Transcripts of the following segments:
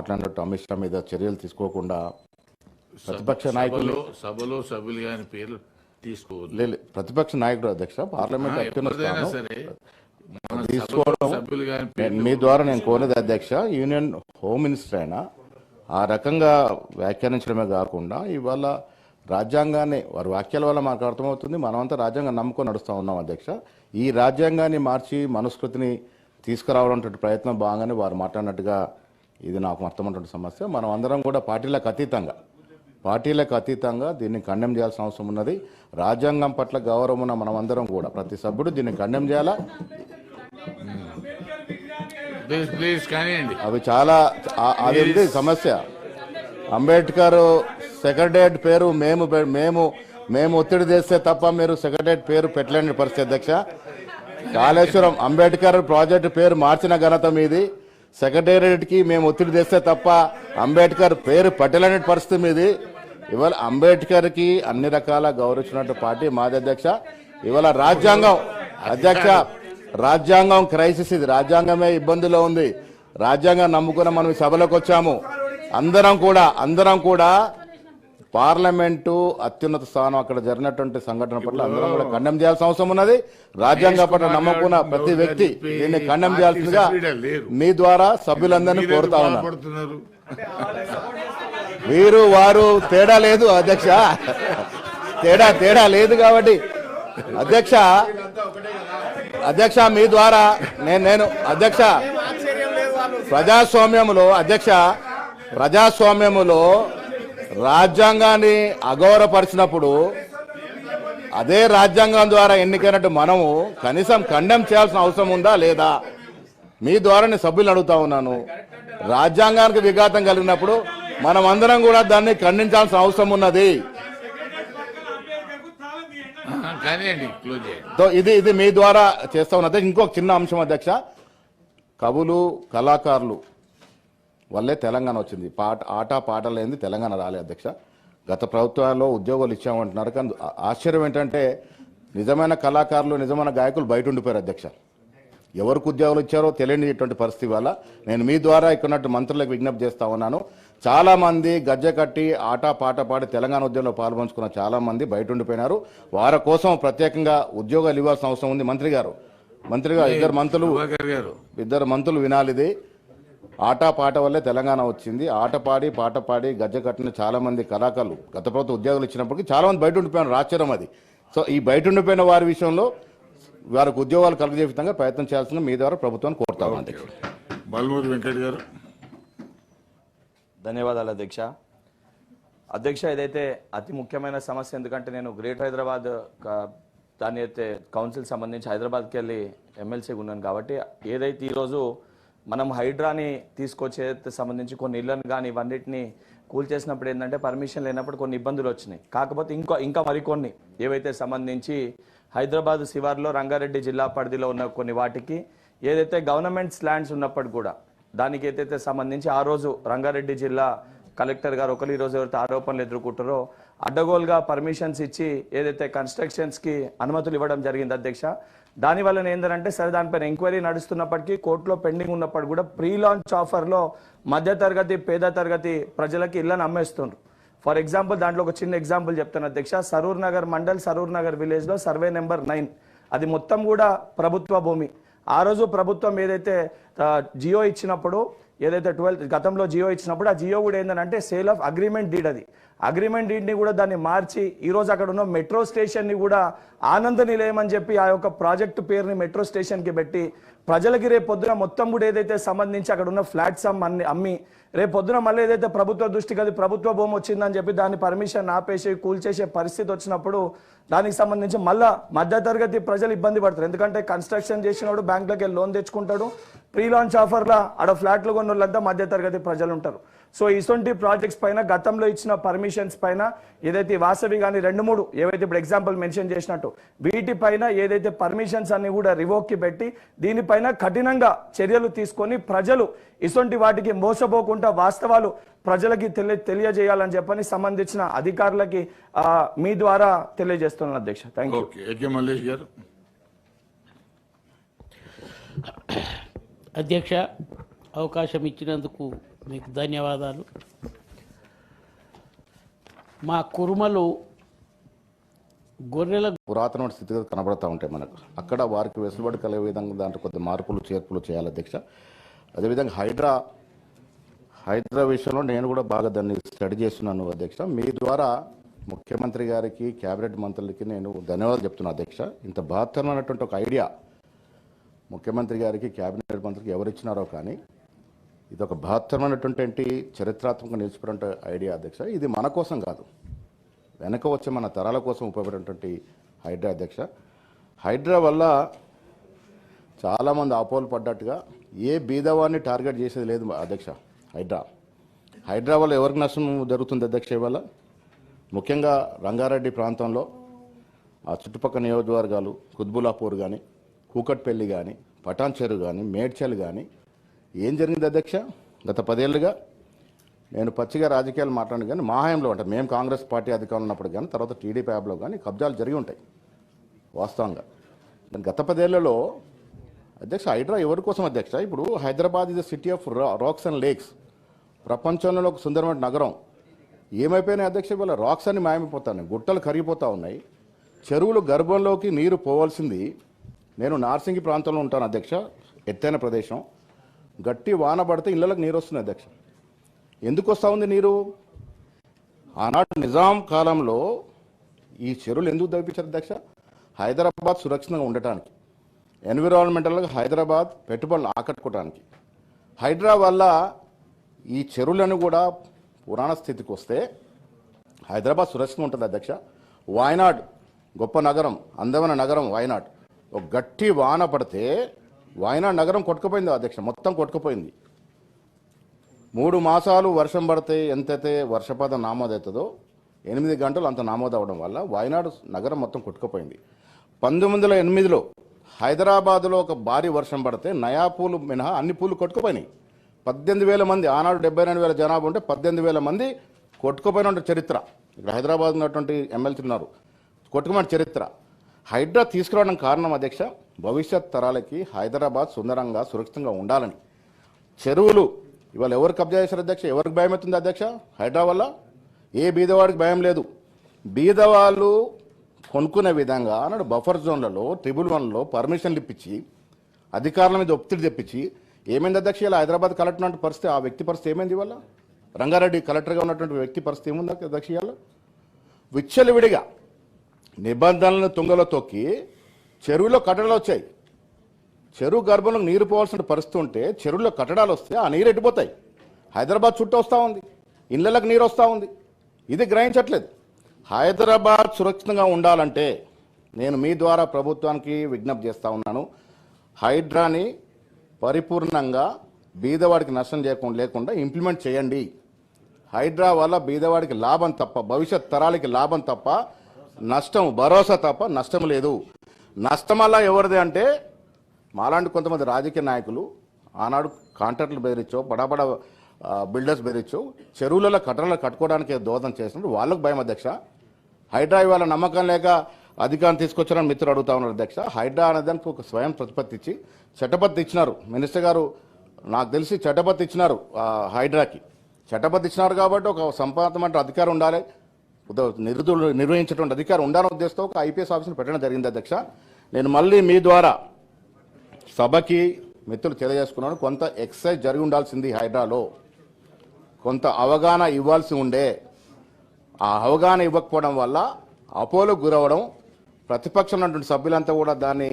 మాట్లాడినట్టు అమిత్ షా మీద చర్యలు తీసుకోకుండా ప్రతిపక్ష నాయకులు సభలో సభ్యులు గాని పేర్లు తీసుకోవద్దు. లేదు, ప్రతిపక్ష నాయకుడు అధ్యక్ష పార్లమెంట్ ఎవరిదైనా సరే మన తీసుకోవడం సభ్యులు గాని మీ ద్వారా నేను కోరేది అధ్యక్ష, యూనియన్ హోమ్ మినిస్టర్ అయినా ఆ రకంగా వ్యాఖ్యానించడమే కాకుండా ఇవాళ రాజ్యాంగాన్ని వారి వ్యాఖ్యల వల్ల మాకు అర్థమవుతుంది, మనమంతా రాజ్యాంగం నమ్ముకొని నడుస్తూ ఉన్నాం అధ్యక్ష. ఈ రాజ్యాంగాన్ని మార్చి మనుస్మృతిని తీసుకురావాలన్నటువంటి ప్రయత్నం భాగంగానే వారు మాట్లాడినట్టుగా ఇది నాకు అర్థమైనటువంటి సమస్య. మనం అందరం కూడా పార్టీలకు అతీతంగా దీన్ని కండెమ్ చేయాల్సిన అవసరం ఉన్నది. రాజ్యాంగం పట్ల గౌరవం ఉన్న మనమందరం కూడా ప్రతి సభ్యుడు దీన్ని కండెమ్ చేయాలా. అవి చాలా అది సమస్య. అంబేద్కర్ సెక్రటరియట్ పేరు మేము ఒత్తిడి చేస్తే తప్ప మీరు సెక్రటరియట్ పేరు పెట్టలేని పరిస్థితి అధ్యక్ష. కాళేశ్వరం అంబేద్కర్ ప్రాజెక్టు పేరు మార్చిన ఘనత మీది. సెక్రటేరియట్ కి మేము ఒత్తిడి చేస్తే తప్ప అంబేద్కర్ పేరు పెట్టలేని పరిస్థితి మీది. ఇవాళ అంబేద్కర్ కి అన్ని రకాల గౌరవించినట్టు పార్టీ మాది అధ్యక్ష. ఇవాళ రాజ్యాంగం క్రైసిస్, ఇది రాజ్యాంగమే ఇబ్బందిలో ఉంది. రాజ్యాంగం నమ్ముకున్న మనం ఈ సభలోకి వచ్చాము. అందరం కూడా పార్లమెంటు అత్యున్నత స్థానం అక్కడ జరిగినటువంటి సంఘటన పట్ల అందరం కూడా ఖండం చేయాల్సిన అవసరం ఉన్నది. రాజ్యాంగం పట్ల నమ్మకున్న ప్రతి వ్యక్తి దీన్ని ఖండం చేయాల్సిందిగా మీ ద్వారా సభ్యులందరినీ కోరుతా ఉన్నారు. వీరు వారు తేడా లేదు అధ్యక్ష, తేడా లేదు కాబట్టి అధ్యక్ష మీ ద్వారా నేను అధ్యక్ష ప్రజాస్వామ్యములో రాజ్యాంగాన్ని అగౌరవపరిచినప్పుడు అదే రాజ్యాంగం ద్వారా ఎన్నికైనట్టు మనము కనీసం ఖండం చేయాల్సిన అవసరం ఉందా లేదా? మీ ద్వారా సభ్యులు అడుగుతా ఉన్నాను. రాజ్యాంగానికి విఘాతం కలిగినప్పుడు మనం అందరం కూడా దాన్ని ఖండించాల్సిన అవసరం ఉన్నది. ఇది మీ ద్వారా చేస్తా ఉన్నది. ఇంకొక చిన్న అంశం అధ్యక్ష, కవులు కళాకారులు వల్లే తెలంగాణ వచ్చింది. ఆట పాటలు ఏంది తెలంగాణ రాలే అధ్యక్ష. గత ప్రభుత్వాల్లో ఉద్యోగాలు ఇచ్చామంటున్నారు, కానీ ఆశ్చర్యం ఏంటంటే నిజమైన కళాకారులు నిజమైన గాయకులు బయట ఉండిపోయారు అధ్యక్ష. ఎవరికి ఉద్యోగాలు ఇచ్చారో తెలియనిటువంటి పరిస్థితి వల్ల నేను మీ ద్వారా ఇక్కడ మంత్రులకు విజ్ఞప్తి చేస్తా ఉన్నాను. చాలా మంది గజ్జె కట్టి ఆట పాట పాడి తెలంగాణ ఉద్యమంలో పాల్పంచుకున్న చాలా మంది బయట ఉండిపోయినారు. వారి కోసం ప్రత్యేకంగా ఉద్యోగాలు ఇవ్వాల్సిన అవసరం ఉంది. మంత్రి గారు ఇద్దరు మంత్రులు వినాలిది. ఆట పాట వల్లే తెలంగాణ వచ్చింది. ఆట పాడి పాట పాడి గజ్జె కట్టిన చాలా మంది కళాకారులు గత ప్రభుత్వం ఉద్యోగాలు ఇచ్చినప్పటికీ చాలా మంది బయట ఉండిపోయినారు. ఆశ్చర్యం అది. సో ఈ బయట ఉండిపోయిన వారి విషయంలో వారికి ఉద్యోగాలు కలుగజే విధంగా ప్రయత్నం చేయాల్సిన మీ ద్వారా ప్రభుత్వాన్ని కోరుతాము. బాలమూరి వెంకట్ గారు. ధన్యవాదాలు అధ్యక్ష. ఇదైతే అతి ముఖ్యమైన సమస్య. ఎందుకంటే నేను గ్రేటర్ హైదరాబాద్ దాని అయితే కౌన్సిల్ సంబంధించి హైదరాబాద్కి వెళ్ళి ఎమ్మెల్సీగా ఉన్నాను కాబట్టి ఏదైతే ఈరోజు మనం హైడ్రాని తీసుకొచ్చే సంబంధించి కొన్ని ఇళ్లను కానీ ఇవన్నిటిని కూల్చేసినప్పుడు ఏంటంటే పర్మిషన్ లేనప్పుడు కొన్ని ఇబ్బందులు వచ్చినాయి. కాకపోతే ఇంకా మరికొన్ని ఏవైతే సంబంధించి హైదరాబాద్ శివార్లో రంగారెడ్డి జిల్లా పరిధిలో ఉన్న కొన్ని వాటికి ఏదైతే గవర్నమెంట్ ల్యాండ్స్ ఉన్నప్పటికీ కూడా దానికి ఏదైతే సంబంధించి ఆ రోజు రంగారెడ్డి జిల్లా కలెక్టర్ గారు ఒకరు ఈరోజు ఎవరైతే ఆరోపణలు ఎదుర్కొంటారో అడ్డగోలుగా పర్మిషన్స్ ఇచ్చి ఏదైతే కన్స్ట్రక్షన్స్కి అనుమతులు ఇవ్వడం జరిగింది అధ్యక్ష. దానివల్ల ఏంటంటే సరే దానిపైన ఎంక్వైరీ నడుస్తున్నప్పటికీ కోర్టులో పెండింగ్ ఉన్నప్పటికీ కూడా ప్రీ లాంచ్ ఆఫర్లో మధ్యతరగతి పేద తరగతి ప్రజలకి ఇళ్లను అమ్మేస్తున్నారు. ఫర్ ఎగ్జాంపుల్ దాంట్లో ఒక చిన్న ఎగ్జాంపుల్ చెప్తాను అధ్యక్ష. సరూర్ నగర్ మండల్ సరూర్ నగర్ విలేజ్లో సర్వే నెంబర్ 9 అది మొత్తం కూడా ప్రభుత్వ భూమి. ఆ రోజు ప్రభుత్వం ఏదైతే జియో ఇచ్చినప్పుడు ఏదైతే 12 గతంలో జియో ఇచ్చినప్పుడు ఆ జియో కూడా ఏంటంటే సేల్ ఆఫ్ అగ్రిమెంట్ డీడ్, అది అగ్రిమెంట్ డీడ్ని కూడా దాన్ని మార్చి ఈరోజు అక్కడ ఉన్న మెట్రో స్టేషన్ని కూడా ఆనంద నిలయం అని చెప్పి ఆ యొక్క ప్రాజెక్టు పేరుని మెట్రో స్టేషన్కి పెట్టి ప్రజలకి రేపు పొద్దున మొత్తం కూడా ఏదైతే సంబంధించి అక్కడ ఉన్న ఫ్లాట్స్ అమ్మి రేపు పొద్దున మళ్ళీ ఏదైతే ప్రభుత్వ దృష్టికి అది ప్రభుత్వ భూమి వచ్చిందని చెప్పి దాన్ని పర్మిషన్ ఆపేసి కూల్చేసే పరిస్థితి వచ్చినప్పుడు దానికి సంబంధించి మళ్ళా మధ్యతరగతి ప్రజలు ఇబ్బంది పడతారు. ఎందుకంటే కన్స్ట్రక్షన్ చేసినప్పుడు బ్యాంకులకి లోన్ తెచ్చుకుంటాడు, ప్రీ లాంచ్ ఆఫర్లా ఆడ ఫ్లాట్లు కొన్న వాళ్ళంతా మధ్యతరగతి ప్రజలు ఉంటారు. సో ఇటువంటి ప్రాజెక్ట్స్ పైన గతంలో ఇచ్చిన పర్మిషన్స్ పైన ఏదైతే వాసవి కానీ 2-3 ఏవైతే ఇప్పుడు ఎగ్జాంపుల్ మెన్షన్ చేసినట్టు వీటిపైన ఏదైతే పర్మిషన్స్ అన్ని కూడా రివోక్కి పెట్టి దీనిపైన కఠినంగా చర్యలు తీసుకొని ప్రజలు ఇటువంటి వాటికి మోసపోకుండా వాస్తవాలు ప్రజలకి తెలియజేయాలని చెప్పని సంబంధించిన అధికారులకి మీ ద్వారా తెలియజేస్తున్నాను అధ్యక్ష. Thank you. అధ్యక్ష, అవకాశం ఇచ్చినందుకు మీకు ధన్యవాదాలు. మా కురుమలు గొర్రెల పురాతన స్థితిగతులు కనబడతా ఉంటాయి మనకు. అక్కడ వారికి వెసులుబాటు కలిగే విధంగా దాంట్లో కొద్ది మార్పులు చేర్పులు చేయాలి అధ్యక్ష. అదేవిధంగా హైడ్రా విషయంలో నేను కూడా బాగా దాన్ని స్టడీ చేస్తున్నాను అధ్యక్ష. మీ ద్వారా ముఖ్యమంత్రి గారికి, క్యాబినెట్ మంత్రులకి నేను ధన్యవాదాలు చెప్తున్నాను అధ్యక్ష. ఇంత బహత్తరమైనటువంటి ఒక ఐడియా ముఖ్యమంత్రి గారికి, క్యాబినెట్ మంత్రికి ఎవరిచ్చినారో కానీ ఇది ఒక బహత్తరమైనటువంటి చరిత్రాత్మకంగా నిలిచిపోయిన ఐడియా అధ్యక్ష. ఇది మన కోసం కాదు, వెనక వచ్చే మన తరాల కోసం ఉపయోగపడేటువంటి హైడ్రా అధ్యక్ష. హైడ్రా వల్ల చాలామంది అపోలు పడ్డట్టుగా ఏ బీదవాడిని టార్గెట్ చేసేది లేదు అధ్యక్ష. హైడ్రా వల్ల ఎవరికి నష్టం జరుగుతుంది అధ్యక్ష? ఇవాళ ముఖ్యంగా రంగారెడ్డి ప్రాంతంలో ఆ చుట్టుపక్కల నియోజకవర్గాలు కుత్బులాపూర్ కానీ, కూకట్పల్లి కానీ, పటాన్చెరు కానీ, మేడ్చల్ కానీ ఏం జరిగింది అధ్యక్ష? గత 10 ఏళ్ళుగా నేను పచ్చిగా రాజకీయాలు మాట్లాడిన కానీ మా హయాంలో అంటే మేము కాంగ్రెస్ పార్టీ అధికారంలో ఉన్నప్పుడు కానీ, తర్వాత టీడీపీ యాప్లో కానీ కబ్జాలు జరిగి ఉంటాయి వాస్తవంగా. గత 10 ఏళ్లలో అధ్యక్ష హైడ్రా ఎవరి కోసం అధ్యక్ష? ఇప్పుడు Hyderabad is the city of rocks and lakes, ప్రపంచంలో ఒక సుందరమైన నగరం. ఏమైపోయినాయి అధ్యక్ష? ఇవాళ రాక్స్ అన్ని మాయమైపోతాయి, గుట్టలు కరిగిపోతూ ఉన్నాయి, చెరువులు గర్భంలోకి నీరు పోవాల్సింది. నేను నార్సింగి ప్రాంతంలో ఉంటాను అధ్యక్ష, ఎత్తైన ప్రదేశం. గట్టి వాన పడితే ఇళ్లకు నీరు వస్తుంది అధ్యక్ష. ఎందుకు వస్తూ ఉంది నీరు? ఆనాడు నిజాం కాలంలో ఈ చెరువులు ఎందుకు తవ్వించారు అధ్యక్ష? హైదరాబాద్ సురక్షితంగా ఉండటానికి, ఎన్విరాన్మెంటల్గా హైదరాబాద్ పెట్టుబడులు ఆకట్టుకోవడానికి. హైడ్రా వల్ల ఈ చెరువులను కూడా పురాణ స్థితికి వస్తే హైదరాబాద్ సురక్షితంగా ఉంటుంది అధ్యక్ష. వాయనాడ్ గొప్ప నగరం, అందమైన నగరం వాయనాడ్. ఒక గట్టి వాన పడితే వాయనాడ్ నగరం కొట్టుకుపోయింది అధ్యక్ష, మొత్తం కొట్టుకుపోయింది. 3 మాసాలు వర్షం పడితే ఎంతైతే వర్షపాతం నామోదవుతుందో 8 గంటలు అంత నామోదు అవడం వల్ల వాయనాడు నగరం మొత్తం కొట్టుకుపోయింది. 1908లో హైదరాబాదులో ఒక భారీ వర్షం పడితే నయా పూలు మినహా అన్ని పూలు కొట్టుకుపోయినాయి. 18,000 మంది, ఆనాడు 72,000 జనాభా ఉంటే 18,000 మంది కొట్టుకుపోయిన చరిత్ర. ఇక్కడ హైదరాబాద్ ఉన్నటువంటి ఎమ్మెల్సీ ఉన్నారు, కొట్టుకుపోయిన చరిత్ర. హైడ్రా తీసుకురావడం కారణం అధ్యక్ష, భవిష్యత్ తరాలకి హైదరాబాద్ సుందరంగా సురక్షితంగా ఉండాలని. చెరువులు ఇవాళ ఎవరు కబ్జా చేశారు అధ్యక్ష? ఎవరికి భయం అవుతుంది అధ్యక్ష? హైడ్రా వల్ల ఏ బీదవాడికి భయం లేదు. బీదవాళ్ళు కొనుక్కునే విధంగా అన్నాడు బఫర్ జోన్లలో, ట్రిబుల్ 1లో పర్మిషన్లు ఇప్పించి, అధికారుల మీద ఒత్తిడి తెప్పించి ఏమైంది అధ్యక్ష? ఇలా హైదరాబాద్ కలెక్టర్ అంటే పరిస్థితి, ఆ వ్యక్తి పరిస్థితి ఏమైంది? ఇవాళ రంగారెడ్డి కలెక్టర్గా ఉన్నటువంటి వ్యక్తి పరిస్థితి ఏముంది అధ్యక్ష? ఇవాళ విచ్చలవిడిగా నిబంధనలను తుంగలో తొక్కి చెరువులో కట్టడాలు వచ్చాయి. చెరువు గర్భంలో నీరు పోవాల్సిన పరిస్థితి ఉంటే చెరువులో కట్టడాలు వస్తే ఆ నీరు ఎట్టిపోతాయి. హైదరాబాద్ చుట్టూ వస్తూ ఉంది, ఇళ్ళకి నీరు వస్తూ ఉంది. ఇది గ్రహించట్లేదు. హైదరాబాద్ సురక్షితంగా ఉండాలంటే నేను మీ ద్వారా ప్రభుత్వానికి విజ్ఞప్తి చేస్తూ ఉన్నాను, హైడ్రాని పరిపూర్ణంగా బీదవాడికి నష్టం లేకుండా ఇంప్లిమెంట్ చేయండి. హైడ్రా వల్ల బీదవాడికి లాభం తప్ప, భవిష్యత్ తరాలకి లాభం తప్ప నష్టం, భరోసా తప్ప నష్టం లేదు. నష్టమల్లా ఎవరిది అంటే మాలాంటి కొంతమంది రాజకీయ నాయకులు ఆనాడు కాంట్రాక్టులు బెదిరించో, బడాబడా బిల్డర్స్ బెదిరించో చెరువులలో కట్టడాలు కట్టుకోవడానికి దోహదం చేసినప్పుడు వాళ్ళకు భయం అధ్యక్ష. హైడ్రా ఇవాళ నమ్మకం లేక అధికారం తీసుకొచ్చారని మిత్రులు అడుగుతా ఉన్నారు అధ్యక్ష. హైడ్రా అనే దానికి ఒక స్వయం ప్రతిపత్తి ఇచ్చి చట్టబద్ధి ఇచ్చినారు. మినిస్టర్ గారు నాకు తెలిసి చట్టబద్ధి ఇచ్చినారు హైడ్రాకి. చట్టబద్ధి ఇచ్చినారు కాబట్టి ఒక సంపాదన అధికారం ఉండాలి, నిధులు నిర్వహించేటువంటి అధికారం ఉండాలనే ఉద్దేశంతో ఒక ఐపీఎస్ ఆఫీసును పెట్టడం జరిగింది అధ్యక్ష. నేను మళ్ళీ మీ ద్వారా సభకి మిత్రులు తెలియజేసుకున్నాను, కొంత ఎక్సైజ్ జరిగి ఉండాల్సింది హైడ్రాలో, కొంత అవగాహన ఇవ్వాల్సి ఉండే. ఆ అవగాహన ఇవ్వకపోవడం వల్ల అపోలోకి గురవడం, ప్రతిపక్షంలో ఉన్నటువంటి సభ్యులంతా కూడా దాన్ని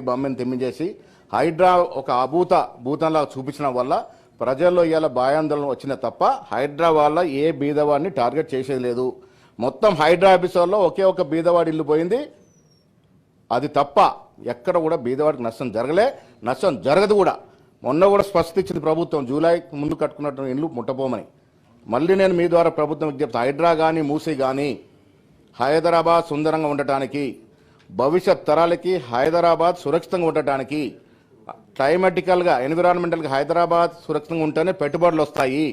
బమ్మిని తిమ్మించేసి హైడ్రా ఒక భూతంలా చూపించడం వల్ల ప్రజల్లో ఇవాళ భయాందోళన వచ్చిన తప్ప హైడ్రా వల్ల ఏ బీదవాడిని టార్గెట్ చేసేది లేదు. మొత్తం హైడ్రా ఎపిసోడ్లో ఒకే ఒక బీదవాడి ఇల్లు పోయింది, అది తప్ప ఎక్కడ కూడా బీదవాడికి నష్టం జరగలే, నష్టం జరగదు కూడా. మొన్న కూడా స్పష్టత ఇచ్చింది ప్రభుత్వం, జూలై ముందు కట్టుకున్నటువంటి ఇల్లు ముట్టపోమని. మళ్ళీ నేను మీ ద్వారా ప్రభుత్వం విజ్ఞప్తి, హైడ్రా కానీ మూసీ కానీ హైదరాబాద్ సుందరంగా ఉండటానికి, భవిష్యత్ తరాలకి హైదరాబాద్ సురక్షితంగా ఉండటానికి, క్లైమాటికల్గా ఎన్విరాన్మెంటల్గా హైదరాబాద్ సురక్షితంగా ఉంటేనే పెట్టుబడులు వస్తాయి,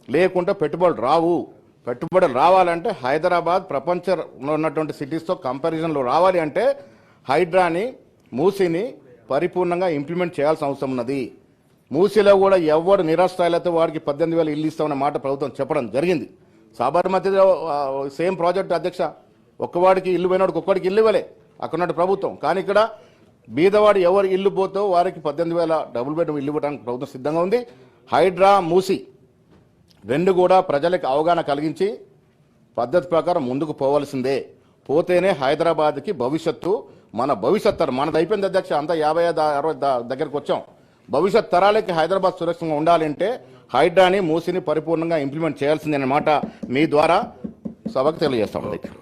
లేకుంటే పెట్టుబడులు రావు. పెట్టుబడులు రావాలంటే హైదరాబాద్ ప్రపంచంలో ఉన్నటువంటి సిటీస్తో కంపారిజన్లో రావాలి అంటే హైడ్రాని మూసీని పరిపూర్ణంగా ఇంప్లిమెంట్ చేయాల్సిన అవసరం ఉన్నది. మూసీలో కూడా ఎవరు నిరాశ్రాయులతో వాడికి 18,000 ఇల్లు ఇస్తామన్న మాట ప్రభుత్వం చెప్పడం జరిగింది. సాబర్మతిలో సేమ్ ప్రాజెక్ట్ అధ్యక్ష, ఒక్కవాడికి ఇల్లు పోయినోడికి ఒక్కడికి ఇల్లు ఇవ్వలే అక్కడ ఉన్న ప్రభుత్వం. కానీ ఇక్కడ బీదవాడు ఎవరు ఇల్లు పోతో వారికి 18,000 డబుల్ బెడ్రూమ్ ఇల్లు ఇవ్వడానికి ప్రభుత్వం సిద్ధంగా ఉంది. హైడ్రా మూసి రెండు కూడా ప్రజలకు అవగాహన కలిగించి పద్ధతి ప్రకారం ముందుకు పోవాల్సిందే. పోతేనే హైదరాబాద్కి భవిష్యత్తు, మన భవిష్యత్తు మనది అయిపోయింది అధ్యక్ష, అంతా 50-60 దగ్గరకు వచ్చాం. భవిష్యత్ తరాలకి హైదరాబాద్ సురక్షితంగా ఉండాలంటే హైడ్రాని మూసిని పరిపూర్ణంగా ఇంప్లిమెంట్ చేయాల్సిందన్నమాట మీ ద్వారా సభకు తెలియజేస్తాం.